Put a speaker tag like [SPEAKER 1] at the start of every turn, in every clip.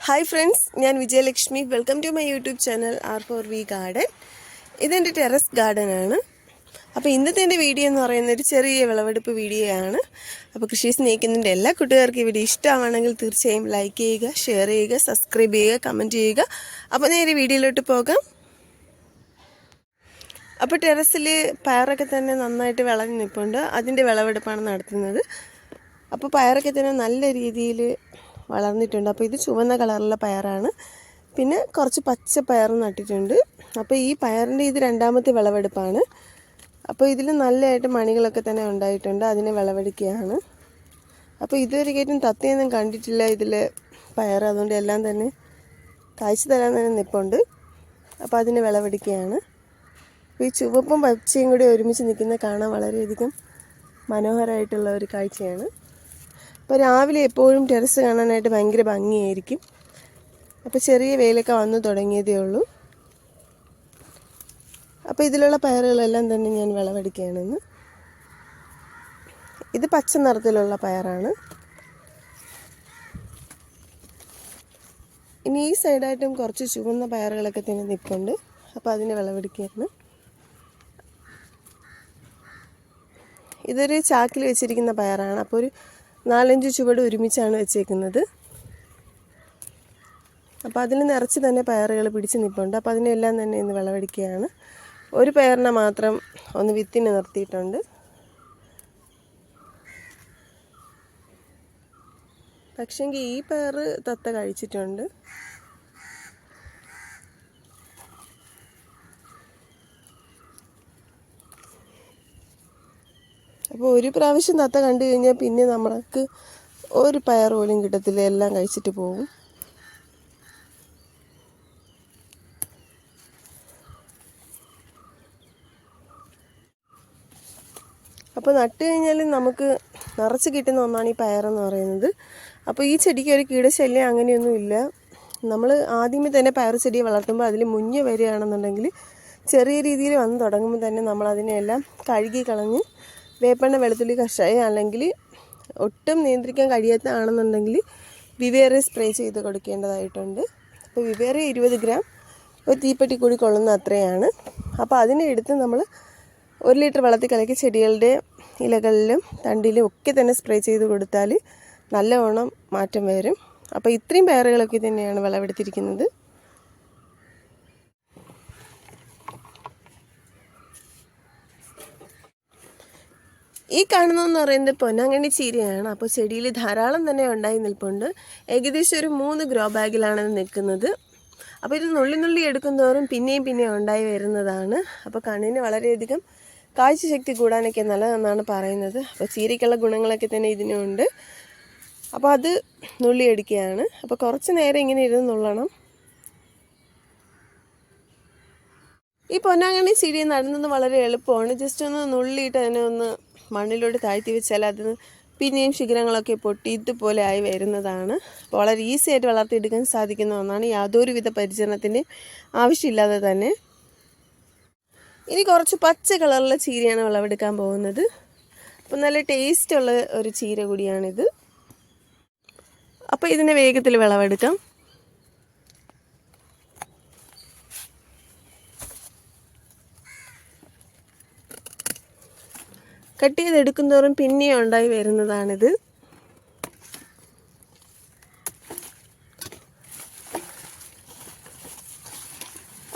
[SPEAKER 1] Hi friends, ഞാൻ Vijayalakshmi. Welcome to my YouTube channel R4V garden. ഇതെൻ്റെ terrace ഗാർഡനാണ്. അപ്പോൾ ഇന്നത്തെ എൻ്റെ വീഡിയോ എന്ന് പറയുന്നത് ഒരു ചെറിയ വിളവെടുപ്പ് വീഡിയോ ആണ്. അപ്പോൾ കൃഷി സ്നേഹിക്കുന്നതിൻ്റെ എല്ലാ കൂട്ടുകാർക്കും വീഡിയോ ഇഷ്ടമാണെങ്കിൽ തീർച്ചയായും ലൈക്ക് ചെയ്യുക, ഷെയർ ചെയ്യുക, സബ്സ്ക്രൈബ് ചെയ്യുക, കമൻറ്റ് ചെയ്യുക. അപ്പോൾ നേരെ വീഡിയോയിലോട്ട് പോകാം. അപ്പോൾ ടെറസിൽ പയറൊക്കെ തന്നെ നന്നായിട്ട് വിളഞ്ഞ് നിൽപ്പുണ്ട്. അതിൻ്റെ വിളവെടുപ്പാണ് നടത്തുന്നത്. അപ്പോൾ പയറൊക്കെ തന്നെ നല്ല രീതിയിൽ വളർന്നിട്ടുണ്ട്. അപ്പോൾ ഇത് ചുവന്ന കളറുള്ള പയറാണ്. പിന്നെ കുറച്ച് പച്ച പയർ നട്ടിട്ടുണ്ട്. അപ്പോൾ ഈ പയറിൻ്റെ ഇത് രണ്ടാമത്തെ വിളവെടുപ്പാണ്. അപ്പോൾ ഇതിൽ നല്ലതായിട്ട് മണികളൊക്കെ തന്നെ ഉണ്ടായിട്ടുണ്ട്. അതിനെ വിളവെടുക്കുകയാണ്. അപ്പോൾ ഇതുവരെയായിട്ടും തത്തയൊന്നും കണ്ടിട്ടില്ല ഇതിൽ പയർ. അതുകൊണ്ട് എല്ലാം തന്നെ കായ്ച്ചു തരാൻ തന്നെ നിൽപ്പുണ്ട്. അപ്പോൾ അതിനെ വിളവെടുക്കുകയാണ്. അപ്പോൾ ഈ ചുവപ്പും പച്ചയും കൂടി ഒരുമിച്ച് നിൽക്കുന്ന കാണാൻ വളരെയധികം മനോഹരമായിട്ടുള്ള ഒരു കാഴ്ചയാണ്. അപ്പോൾ രാവിലെ എപ്പോഴും ടെറസ് കാണാനായിട്ട് ഭയങ്കര ഭംഗിയായിരിക്കും. അപ്പോൾ ചെറിയ വെയിലൊക്കെ വന്നു തുടങ്ങിയതേ ഉള്ളൂ. അപ്പോൾ ഇതിലുള്ള പയറുകളെല്ലാം തന്നെ ഞാൻ വിളവെടുക്കുകയാണെന്ന്. ഇത് പച്ച നിറത്തിലുള്ള പയറാണ്. ഇനി ഈ സൈഡായിട്ടും കുറച്ച് ചുവന്ന പയറുകളൊക്കെ തന്നെ നിൽപ്പുണ്ട്. അപ്പോൾ അതിനെ വിളവെടുക്കുകയാണ്. ഇതൊരു ചാക്കിൽ വെച്ചിരിക്കുന്ന പയറാണ്. അപ്പോൾ ഒരു 4-5 ചുവട് ഒരുമിച്ചാണ് വെച്ചേക്കുന്നത്. അപ്പോൾ അതിൽ നിറച്ച് തന്നെ പയറുകൾ പിടിച്ച് നിൽപ്പുണ്ട്. അപ്പോൾ അതിനെല്ലാം തന്നെ ഇന്ന് വിളവെടുക്കുകയാണ്. ഒരു പയറിനെ മാത്രം ഒന്ന് വിത്തിന് നിർത്തിയിട്ടുണ്ട്. പക്ഷേങ്കിൽ ഈ പയർ തത്ത കഴിച്ചിട്ടുണ്ട്. അപ്പോൾ ഒരു പ്രാവശ്യം തത്ത കണ്ടു കഴിഞ്ഞാൽ പിന്നെ നമ്മൾക്ക് ഒരു പയർ പോലും കിട്ടത്തില്ല. എല്ലാം കഴിച്ചിട്ട് പോകും. അപ്പോൾ നട്ട് കഴിഞ്ഞാൽ നമുക്ക് നിറച്ച് കിട്ടുന്ന ഒന്നാണ് ഈ പയറെന്ന് പറയുന്നത്. അപ്പോൾ ഈ ചെടിക്ക് ഒരു കീടശല്യം അങ്ങനെയൊന്നുമില്ല. നമ്മൾ ആദ്യമേ തന്നെ പയർ ചെടിയെ വളർത്തുമ്പോൾ അതിൽ മുഞ്ഞ് വരികയാണെന്നുണ്ടെങ്കിൽ ചെറിയ രീതിയിൽ വന്ന് തുടങ്ങുമ്പോൾ തന്നെ നമ്മളതിനെല്ലാം കഴുകി കളഞ്ഞ് വേപ്പെണ്ണ വെളുത്തുള്ളി കഷായം അല്ലെങ്കിൽ ഒട്ടും നിയന്ത്രിക്കാൻ കഴിയാത്തതാണെന്നുണ്ടെങ്കിൽ വിവേറെ സ്പ്രേ ചെയ്ത് കൊടുക്കേണ്ടതായിട്ടുണ്ട്. അപ്പോൾ വിവേറെ 20 ഗ്രാം ഒരു തീപ്പെട്ടി കൂടി കൊള്ളുന്ന അത്രയാണ്. അപ്പോൾ അതിനെ എടുത്ത് നമ്മൾ 1 ലിറ്റർ വെള്ളത്തിൽ കലക്കി ചെടികളുടെ ഇലകളിലും തണ്ടിലും ഒക്കെ തന്നെ സ്പ്രേ ചെയ്ത് കൊടുത്താൽ നല്ലവണ്ണം മാറ്റം വരും. അപ്പോൾ ഇത്രയും പയറുകളൊക്കെ തന്നെയാണ് വിളവെടുത്തിരിക്കുന്നത്. ഈ കാണുന്നതെന്ന് പറയുന്നത് പൊന്നാങ്കണ്ണി ചീരയാണ്. അപ്പോൾ ചെടിയിൽ ധാരാളം തന്നെ ഉണ്ടായി നിൽപ്പുണ്ട്. ഏകദേശം ഒരു 3 ഗ്രോ ബാഗിലാണ് നിൽക്കുന്നത്. അപ്പോൾ ഇത് നുള്ളി എടുക്കും തോറും പിന്നെയും ഉണ്ടായി വരുന്നതാണ്. അപ്പോൾ കണ്ണിന് വളരെയധികം കാഴ്ചശക്തി കൂടാനൊക്കെ നല്ലതെന്നാണ് പറയുന്നത്. അപ്പോൾ ചീരയ്ക്കുള്ള ഗുണങ്ങളൊക്കെ തന്നെ ഇതിനുണ്ട്. അപ്പോൾ അത് നുള്ളിയെടുക്കുകയാണ്. അപ്പോൾ കുറച്ച് നേരം ഇങ്ങനെ ഇരുന്ന് നുള്ളണം. ഈ പൊന്നാങ്കണ്ണി ചീര നടുന്നത് വളരെ എളുപ്പമാണ്. ജസ്റ്റ് ഒന്ന് നുള്ളിയിട്ട് അതിനെ ഒന്ന് മണ്ണിലോട്ട് താഴ്ത്തി വെച്ചാൽ അത് പിന്നെയും ശിഖരങ്ങളൊക്കെ പൊട്ടി ഇതുപോലെ ആയി വരുന്നതാണ്. അപ്പോൾ വളരെ ഈസി ആയിട്ട് വളർത്തിയെടുക്കാൻ സാധിക്കുന്ന ഒന്നാണ്. യാതൊരുവിധ പരിചരണത്തിൻ്റെ ആവശ്യമില്ലാതെ തന്നെ. ഇനി കുറച്ച് പച്ച കളറുള്ള ചീരയാണ് വിളവെടുക്കാൻ പോകുന്നത്. അപ്പോൾ നല്ല ടേസ്റ്റുള്ള ഒരു ചീര കൂടിയാണിത്. അപ്പോൾ ഇതിനെ വേഗത്തിൽ വിളവെടുക്കാം. കട്ട് ചെയ്തെടുക്കും തോറും പിന്നെയും ഉണ്ടായി വരുന്നതാണിത്.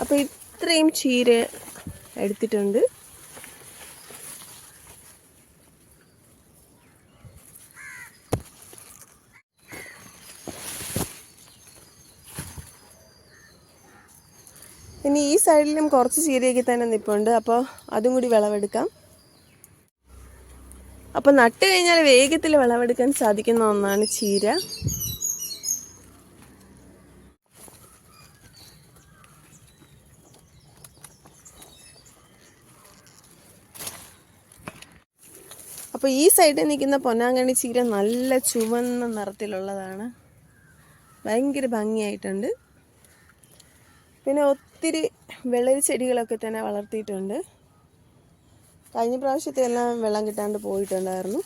[SPEAKER 1] അപ്പോൾ ഇത്രയും ചീര എടുത്തിട്ടുണ്ട്. ഇനി ഈ സൈഡിലും കുറച്ച് ചീരയൊക്കെ തന്നെ നിൽപ്പുണ്ട്. അപ്പോൾ അതും കൂടി വിളവെടുക്കാം. അപ്പോൾ നട്ട് കഴിഞ്ഞാൽ വേഗത്തിൽ വിളവെടുക്കാൻ സാധിക്കുന്ന ഒന്നാണ് ചീര. അപ്പോൾ ഈ സൈഡിൽ നിൽക്കുന്ന പൊന്നാങ്കണ്ണി ചീര നല്ല ചുവന്ന നിറത്തിലുള്ളതാണ്. ഭയങ്കര ഭംഗിയായിട്ടുണ്ട്. പിന്നെ ഒത്തിരി വെള്ളരി ചെടികളൊക്കെ തന്നെ വളർത്തിയിട്ടുണ്ട്. കഴിഞ്ഞ പ്രാവശ്യത്തെ എല്ലാം വെള്ളം കിട്ടാണ്ട് പോയിട്ടുണ്ടായിരുന്നു.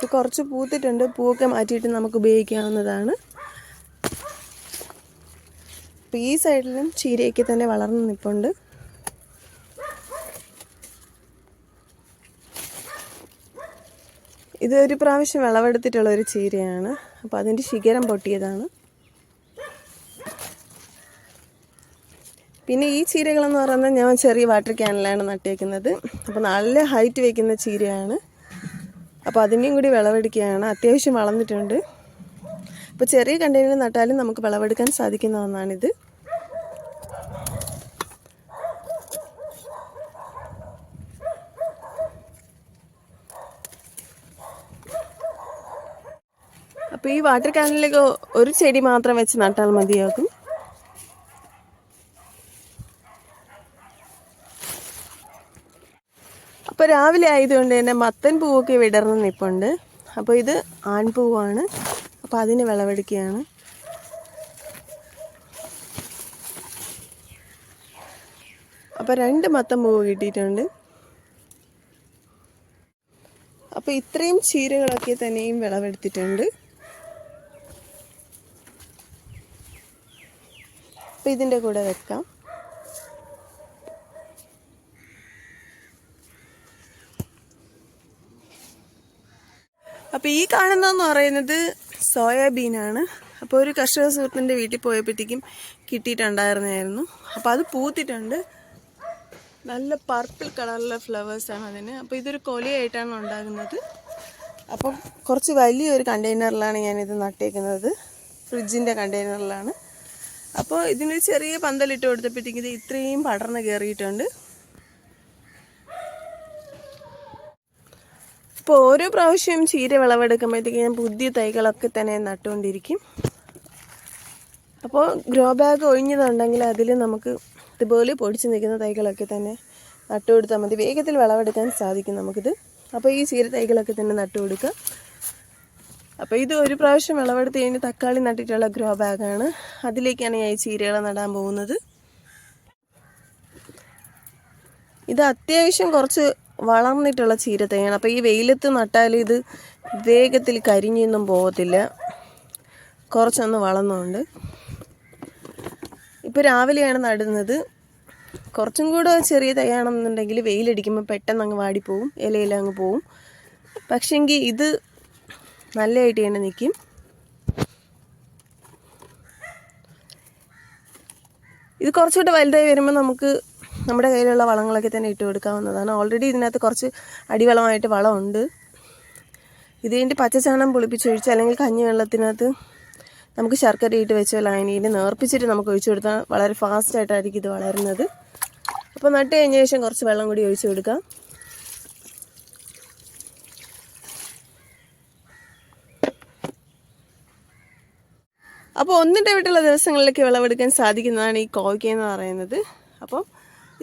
[SPEAKER 1] ഇപ്പോൾ കുറച്ച് പൂത്തിട്ടുണ്ട്. പൂവൊക്കെ മാറ്റിയിട്ട് നമുക്ക് ഉപയോഗിക്കാവുന്നതാണ്. അപ്പോൾ ഈ സൈഡിലും ചീരയൊക്കെ തന്നെ വളർന്ന് നിൽപ്പുണ്ട്. ഇതൊരു പ്രാവശ്യം വിളവെടുത്തിട്ടുള്ളൊരു ചീരയാണ്. അപ്പോൾ അതിൻ്റെ ശിഖരം പൊട്ടിയതാണ്. പിന്നെ ഈ ചീരകളെന്ന് പറയുന്നത് ഞാൻ ചെറിയ വാട്ടർ ക്യാനിലാണ് നട്ടേക്കുന്നത്. അപ്പോൾ നല്ല ഹൈറ്റ് വയ്ക്കുന്ന ചീരയാണ്. അപ്പോൾ അതിൻ്റെയും കൂടി വിളവെടുക്കുകയാണ്. അത്യാവശ്യം വളർന്നിട്ടുണ്ട്. അപ്പോൾ ചെറിയ കണ്ടെയ്നറിൽ നട്ടാലും നമുക്ക് വിളവെടുക്കാൻ സാധിക്കുന്ന ഒന്നാണിത്. അപ്പോൾ ഈ വാട്ടർ ക്യാനിലേക്ക് ഒരു ചെടി മാത്രം വെച്ച് നട്ടാൽ മതിയാകും. അപ്പോൾ രാവിലെ ആയതുകൊണ്ട് തന്നെ മത്തൻ പൂവൊക്കെ വിടർന്ന് നിൽപ്പുണ്ട്. അപ്പോൾ ഇത് ആൺപൂവാണ്. അപ്പോൾ അതിന് വിളവെടുക്കുകയാണ്. അപ്പോൾ 2 മത്തൻ പൂവ് കിട്ടിയിട്ടുണ്ട്. അപ്പോൾ ഇത്രയും ചീരകളൊക്കെ തന്നെയും വിളവെടുത്തിട്ടുണ്ട്. അപ്പോൾ ഇതിൻ്റെ കൂടെ വെക്കാം. അപ്പോൾ ഈ കാണുന്നതെന്ന് പറയുന്നത് സോയാബീനാണ്. അപ്പോൾ ഒരു കർഷക സുഹൃത്തിൻ്റെ വീട്ടിൽ പോയപ്പോഴത്തേക്കും കിട്ടിയിട്ടുണ്ടായിരുന്നായിരുന്നു. അപ്പോൾ അത് പൂത്തിട്ടുണ്ട്. നല്ല പർപ്പിൾ കളറിലെ ഫ്ലവേഴ്സാണ് അതിന്. അപ്പോൾ ഇതൊരു കൊലയായിട്ടാണ് ഉണ്ടാകുന്നത്. അപ്പം കുറച്ച് വലിയൊരു കണ്ടെയ്നറിലാണ് ഞാനിത് നട്ടേക്കുന്നത്. ഫ്രിഡ്ജിൻ്റെ കണ്ടെയ്നറിലാണ്. അപ്പോൾ ഇതിന് ചെറിയ പന്തലിട്ട് കൊടുത്തപ്പോഴത്തേക്കും ഇത് ഇത്രയും പടർന്ന് കയറിയിട്ടുണ്ട്. അപ്പോൾ ഓരോ പ്രാവശ്യം ചീര വിളവെടുക്കുമ്പോഴത്തേക്ക് ഞാൻ പുതിയ തൈകളൊക്കെ തന്നെ നട്ടുകൊണ്ടിരിക്കും. അപ്പോൾ ഗ്രോ ബാഗ് ഒഴിഞ്ഞതുണ്ടെങ്കിൽ അതിൽ നമുക്ക് ഇതുപോലെ പൊടിച്ച് നിൽക്കുന്ന തൈകളൊക്കെ തന്നെ നട്ടുകൊടുത്താൽ മതി. വേഗത്തിൽ വിളവെടുക്കാൻ സാധിക്കും നമുക്കിത്. അപ്പോൾ ഈ ചീര തൈകളൊക്കെ തന്നെ നട്ടുകൊടുക്കുക. അപ്പോൾ ഇത് ഒരു പ്രാവശ്യം വിളവെടുത്ത് കഴിഞ്ഞ് തക്കാളി നട്ടിട്ടുള്ള ഗ്രോ ബാഗാണ്. അതിലേക്കാണ് ഞാൻ ഈ ചീരകൾ നടാൻ പോകുന്നത്. ഇത് അത്യാവശ്യം കുറച്ച് വളർന്നിട്ടുള്ള ചീര തൈയാണ്. അപ്പോൾ ഈ വെയിലത്ത് നട്ടാൽ ഇത് വേഗത്തിൽ കരിഞ്ഞൊന്നും പോകത്തില്ല. കുറച്ചൊന്ന് വളർന്നുണ്ട്. ഇപ്പോൾ രാവിലെയാണ് നടുന്നത്. കുറച്ചും കൂടെ ചെറിയ തൈയാണെന്നുണ്ടെങ്കിൽ വെയിലടിക്കുമ്പോൾ പെട്ടെന്ന് അങ്ങ് വാടിപ്പോവും, ഇലയില അങ്ങ് പോവും. പക്ഷേങ്കിൽ ഇത് നല്ലതായിട്ട് തന്നെ നിൽക്കും. ഇത് കുറച്ചുകൂടെ വലുതായി വരുമ്പോൾ നമുക്ക് നമ്മുടെ കയ്യിലുള്ള വളങ്ങളൊക്കെ തന്നെ ഇട്ട് കൊടുക്കാവുന്നതാണ്. ഓൾറെഡി ഇതിനകത്ത് കുറച്ച് അടിവളമായിട്ട് വളമുണ്ട്. ഇത് കഴിഞ്ഞിട്ട് പച്ചച്ചാണം പുളിപ്പിച്ചൊഴിച്ച് അല്ലെങ്കിൽ കഞ്ഞി വെള്ളത്തിനകത്ത് നമുക്ക് ശർക്കര ഇട്ട് വെച്ച ലായനിയിൽ നേർപ്പിച്ചിട്ട് നമുക്ക് ഒഴിച്ചു കൊടുത്താൽ വളരെ ഫാസ്റ്റായിട്ടായിരിക്കും ഇത് വളരുന്നത്. അപ്പോൾ നട്ട് കഴിഞ്ഞ ശേഷം കുറച്ച് വെള്ളം കൂടി ഒഴിച്ചു കൊടുക്കാം. അപ്പോൾ ഒന്നിടവിട്ടുള്ള ദിവസങ്ങളിലേക്ക് വിളവെടുക്കാൻ സാധിക്കുന്നതാണ് ഈ കോവയ്ക്ക എന്ന് പറയുന്നത്. അപ്പം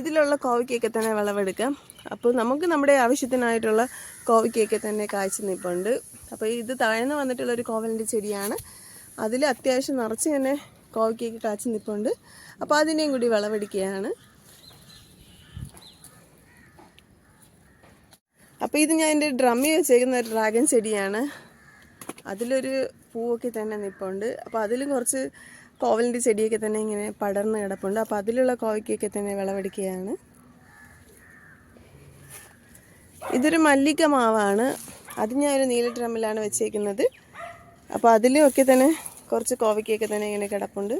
[SPEAKER 1] ഇതിലുള്ള കോവയ്ക്കൊക്കെ തന്നെ വിളവെടുക്കാം. അപ്പോൾ നമുക്ക് നമ്മുടെ ആവശ്യത്തിനായിട്ടുള്ള കോവയ്ക്കൊക്കെ തന്നെ കായ്ച്ചു നിൽപ്പുണ്ട്. അപ്പോൾ ഇത് താഴ്ന്നു വന്നിട്ടുള്ളൊരു കോവലിൻ്റെ ചെടിയാണ്. അതിൽ അത്യാവശ്യം നിറച്ച് തന്നെ കോവയ്ക്കൊക്കെ കായ്ച്ചു നിൽപ്പുണ്ട്. അപ്പോൾ അതിനെയും കൂടി വിളവെടുക്കുകയാണ്. അപ്പോൾ ഇത് ഞാൻ എൻ്റെ ഡ്രമ്മിൽ വെച്ചേക്കുന്ന ഒരു ഡ്രാഗൺ ചെടിയാണ്. അതിലൊരു പൂവൊക്കെ തന്നെ നിൽപ്പുണ്ട്. അപ്പോൾ അതിലും കുറച്ച് കോവലിൻ്റെ ചെടിയൊക്കെ തന്നെ ഇങ്ങനെ പടർന്ന് കിടപ്പുണ്ട്. അപ്പോൾ അതിലുള്ള കോവയ്ക്കൊക്കെ തന്നെ വിളവെടുക്കുകയാണ്. ഇതൊരു മല്ലിക മാവാണ്. അത് ഞാനൊരു നീല ഡ്രമ്മിലാണ് വെച്ചേക്കുന്നത്. അപ്പോൾ അതിലും ഒക്കെ തന്നെ കുറച്ച് കോവയ്ക്കൊക്കെ തന്നെ ഇങ്ങനെ കിടപ്പുണ്ട്.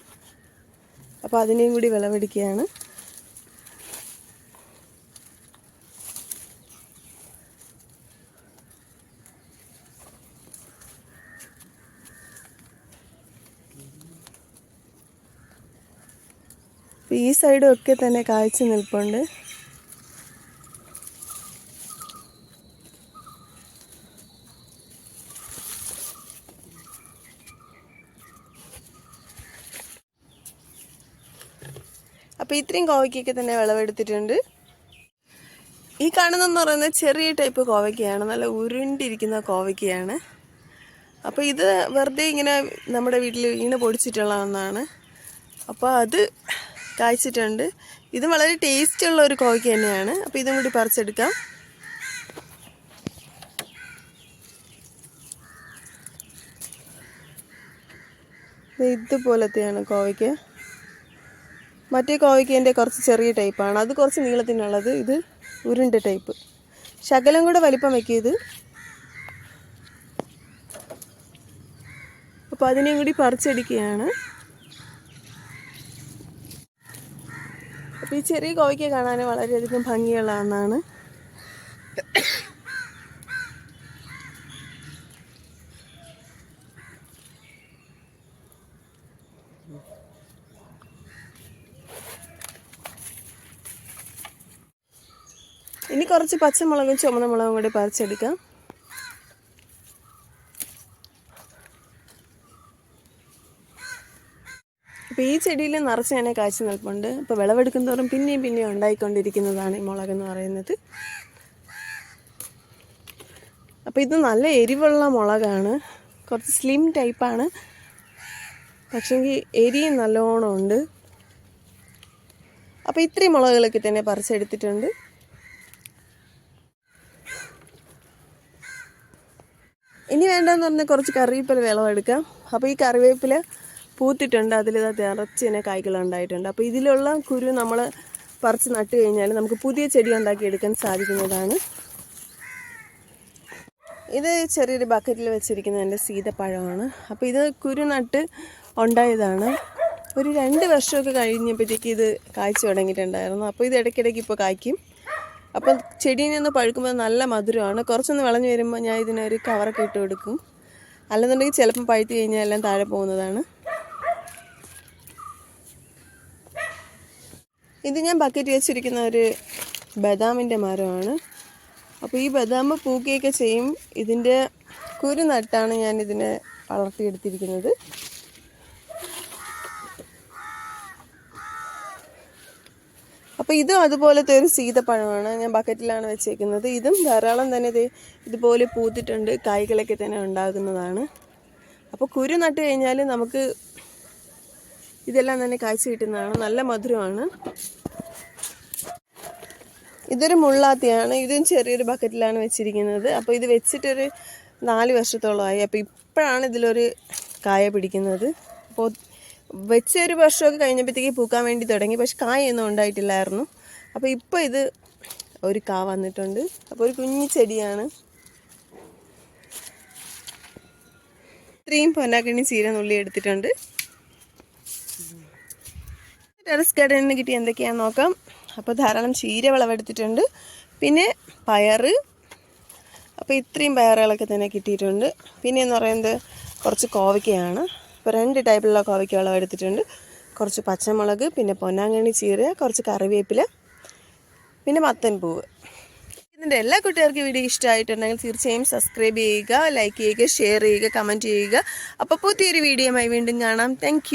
[SPEAKER 1] അപ്പോൾ അതിനെയും കൂടി വിളവെടുക്കുകയാണ്. ഈ സൈഡും ഒക്കെ തന്നെ കായ്ച്ചു നിൽപ്പുണ്ട്. അപ്പോൾ ഇത്രയും കോവയ്ക്കൊക്കെ തന്നെ വിളവെടുത്തിട്ടുണ്ട്. ഈ കാണുന്നതെന്ന് പറയുന്നത് ചെറിയ ടൈപ്പ് കോവയ്ക്കയാണ്. നല്ല ഉരുണ്ടിരിക്കുന്ന കോവയ്ക്കയാണ്. അപ്പോൾ ഇത് വെറുതെ ഇങ്ങനെ നമ്മുടെ വീട്ടിൽ വീണ് പൊടിച്ചിട്ടുള്ള ഒന്നാണ്. അപ്പോൾ അത് കായ്ച്ചിട്ടുണ്ട്. ഇത് വളരെ ടേസ്റ്റുള്ള ഒരു കോവയ്ക്ക തന്നെയാണ്. അപ്പോൾ ഇതും കൂടി പറിച്ചെടുക്കാം. ഇതുപോലത്തെയാണ് കോവയ്ക്ക. മറ്റേ കോവയ്ക്കേൻ്റെ കുറച്ച് ചെറിയ ടൈപ്പാണ്, അത് കുറച്ച് നീളത്തിനുള്ളത്. ഇത് ഉരുണ്ട ടൈപ്പ്, ശകലം കൂടെ വലിപ്പം വയ്ക്കിയത്. അപ്പോൾ അതിനെയും കൂടി പറിച്ചെടുക്കുകയാണ്. അപ്പോൾ ഈ ചെറിയ കോവയ്ക്ക കാണാൻ വളരെയധികം ഭംഗിയുള്ള ഒന്നാണ്. ഇനി കുറച്ച് പച്ചമുളകും ചുമന്ന മുളകും കൂടി പറിച്ചെടുക്കാം. അപ്പോൾ ഈ ചെടിയിൽ നിറച്ച് തന്നെ കാഴ്ച നിൽപ്പുണ്ട്. ഇപ്പോൾ വിളവെടുക്കും തോറും പിന്നെയും ഉണ്ടായിക്കൊണ്ടിരിക്കുന്നതാണ് ഈ മുളകെന്ന് പറയുന്നത്. അപ്പോൾ ഇത് നല്ല എരിവുള്ള മുളകാണ്, കുറച്ച് സ്ലിം ടൈപ്പാണ്, പക്ഷെങ്കിൽ എരിയും നല്ലോണം ഉണ്ട്. അപ്പോൾ ഇത്രയും മുളകുകളൊക്കെ തന്നെ പറിച്ചെടുത്തിട്ടുണ്ട്. ഇനി വേണ്ടതെന്ന് പറഞ്ഞാൽ കുറച്ച് കറിവേപ്പില വിളവെടുക്കാം. അപ്പോൾ ഈ കറിവേപ്പില പൂത്തിട്ടുണ്ട്, അതിൽ നിറച്ച് തന്നെ കായ്കളുണ്ടായിട്ടുണ്ട്. അപ്പോൾ ഇതിലുള്ള കുരു നമ്മൾ പറിച്ച് നട്ട് കഴിഞ്ഞാൽ നമുക്ക് പുതിയ ചെടി ഉണ്ടാക്കിയെടുക്കാൻ സാധിക്കുന്നതാണ്. ഇത് ചെറിയൊരു ബക്കറ്റിൽ വെച്ചിരിക്കുന്ന എൻ്റെ സീതപ്പഴമാണ്. അപ്പോൾ ഇത് കുരു നട്ട് ഉണ്ടായതാണ്. ഒരു 2 വർഷമൊക്കെ കഴിഞ്ഞപ്പോഴത്തേക്ക് ഇത് കായ്ച്ചു തുടങ്ങിയിട്ടുണ്ടായിരുന്നു. അപ്പോൾ ഇത് ഇടയ്ക്കിടയ്ക്ക് ഇപ്പോൾ കായ്ക്കും. അപ്പം ചെടിയിൽ നിന്ന് പഴുക്കുമ്പോൾ നല്ല മധുരമാണ്. കുറച്ചൊന്ന് വിളഞ്ഞു വരുമ്പോൾ ഞാൻ ഇതിനൊരു കവറൊക്കെ ഇട്ട് കൊടുക്കും, അല്ലെന്നുണ്ടെങ്കിൽ ചിലപ്പം പഴുത്ത് കഴിഞ്ഞാൽ എല്ലാം താഴെ പോകുന്നതാണ്. ഇത് ഞാൻ ബക്കറ്റ് വെച്ചിരിക്കുന്ന ഒരു ബദാമിൻ്റെ മരമാണ്. അപ്പോൾ ഈ ബദാം പൂക്കുകയൊക്കെ ചെയ്യും. ഇതിൻ്റെ കുരു നട്ടാണ് ഞാൻ ഇതിനെ വളർത്തിയെടുത്തിരിക്കുന്നത്. അപ്പോൾ ഇതും അതുപോലത്തെ ഒരു സീതപ്പഴമാണ്, ഞാൻ ബക്കറ്റിലാണ് വെച്ചേക്കുന്നത്. ഇതും ധാരാളം തന്നെ ഇതുപോലെ പൂത്തിട്ടുണ്ട്, കായ്കളൊക്കെ തന്നെ ഉണ്ടാകുന്നതാണ്. അപ്പോൾ കുരു നട്ട് കഴിഞ്ഞാൽ നമുക്ക് ഇതെല്ലാം തന്നെ കായ്ച്ചു കിട്ടുന്നതാണ്, നല്ല മധുരമാണ്. ഇതൊരു മുള്ളാത്തിയാണ്, ഇതും ചെറിയൊരു ബക്കറ്റിലാണ് വെച്ചിരിക്കുന്നത്. അപ്പോൾ ഇത് വെച്ചിട്ടൊരു 4 വർഷത്തോളമായി. അപ്പോൾ ഇപ്പോഴാണ് ഇതിലൊരു കായ പിടിക്കുന്നത്. അപ്പോൾ വെച്ച് ഒരു വർഷമൊക്കെ കഴിഞ്ഞപ്പോഴത്തേക്ക് പൂക്കാൻ വേണ്ടി തുടങ്ങി, പക്ഷെ കായൊന്നും ഉണ്ടായിട്ടില്ലായിരുന്നു. അപ്പോൾ ഇപ്പോൾ ഇത് ഒരു കാ വന്നിട്ടുണ്ട്. അപ്പോൾ ഒരു കുഞ്ഞു ചെടിയാണ്. ഇത്രയും പൊന്നാക്കണ്ണി ചീര നുള്ളി എടുത്തിട്ടുണ്ട്. ടെറസ് ഗാർഡനിന് കിട്ടി എന്തൊക്കെയാണെന്ന് നോക്കാം. അപ്പോൾ ധാരാളം ചീര വിളവെടുത്തിട്ടുണ്ട്, പിന്നെ പയറ്. അപ്പോൾ ഇത്രയും പയറുകളൊക്കെ തന്നെ കിട്ടിയിട്ടുണ്ട്. പിന്നെ എന്ന് പറയുന്നത് കുറച്ച് കോവയ്ക്കയാണ്. അപ്പോൾ 2 ടൈപ്പിലുള്ള കോവയ്ക്ക വിളവെടുത്തിട്ടുണ്ട്. കുറച്ച് പച്ചമുളക്, പിന്നെ പൊന്നാങ്കണ്ണി ചീര, കുറച്ച് കറിവേപ്പില, പിന്നെ മത്തൻ പൂവ്. ഇതിൻ്റെ എല്ലാ കൂട്ടുകാർക്കും വീഡിയോ ഇഷ്ടമായിട്ടുണ്ടെങ്കിൽ തീർച്ചയായും സബ്സ്ക്രൈബ് ചെയ്യുക, ലൈക്ക് ചെയ്യുക, ഷെയർ ചെയ്യുക, കമൻറ്റ് ചെയ്യുക. അപ്പോൾ പുതിയൊരു വീഡിയോയുമായി വീണ്ടും കാണാം. താങ്ക്